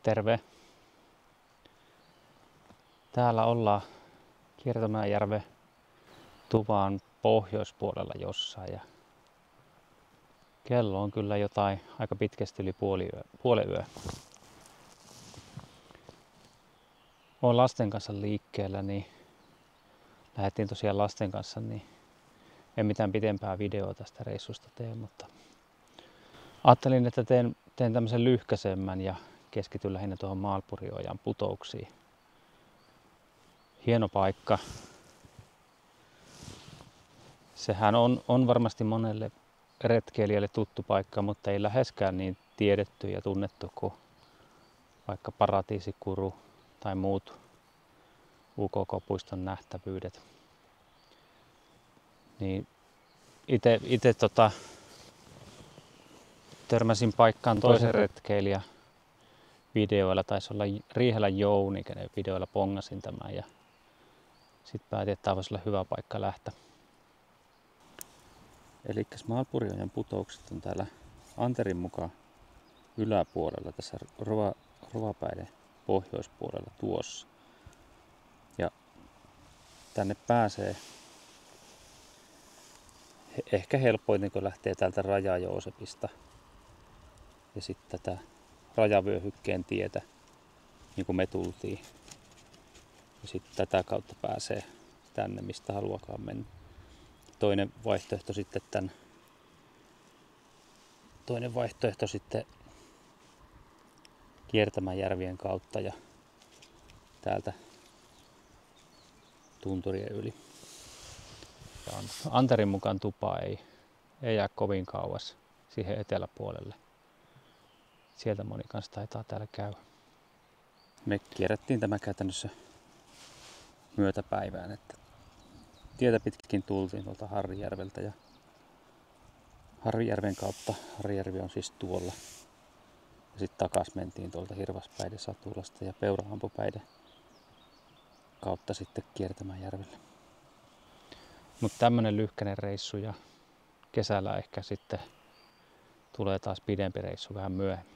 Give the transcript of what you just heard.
Terve! Täällä ollaan Kiertomäenjärven Tuvaan pohjoispuolella jossain ja kello on kyllä jotain aika pitkästi yli puolen yö. Olen lasten kanssa liikkeellä, niin lähdettiin tosiaan lasten kanssa, niin en mitään pitempää videoa tästä reissusta tee, mutta ajattelin, että teen tämmöisen lyhkäisemmän ja keskityn lähinnä tuohon Maalpuriojan putouksiin. Hieno paikka. Sehän on varmasti monelle retkeilijälle tuttu paikka, mutta ei läheskään niin tiedetty ja tunnettu kuin vaikka Paratiisikuru tai muut UKK-puiston nähtävyydet. Niin itse törmäsin paikkaan toisen retkeilijä videoilla, taisi olla Riihelän Jouni, kenen videoilla pongasin tämän ja sitten päätin, että tämä voisi olla hyvä paikka lähteä. Eli Maalpuriojan putoukset on täällä Anterin mukaan yläpuolella, tässä Rovapäiden pohjoispuolella tuossa. Ja tänne pääsee ehkä helpoiten, kun lähtee täältä Raja-Joosepista ja sitten tätä rajavyöhykkeen tietä, niin kuin me tultiin. Ja sitten tätä kautta pääsee tänne, mistä haluakaan mennä. Toinen vaihtoehto sitten Kiertämäenjärvien kautta ja täältä tunturien yli. Ja Anterin mukaan tupa ei jää kovin kauas siihen eteläpuolelle. Sieltä moni kanssa taitaa täällä käydä. Me kierrättiin tämä käytännössä myötäpäivään, että tietä pitkin tultiin tuolta Harrijärveltä ja Harrijärven kautta, Harrijärvi on siis tuolla. Ja sitten takas mentiin tuolta Hirvaspäiden Satulasta ja Peurahampupäiden kautta sitten Kiertämäenjärvelle. Mutta tämmönen lyhkäinen reissu ja kesällä ehkä sitten tulee taas pidempi reissu vähän myöhemmin.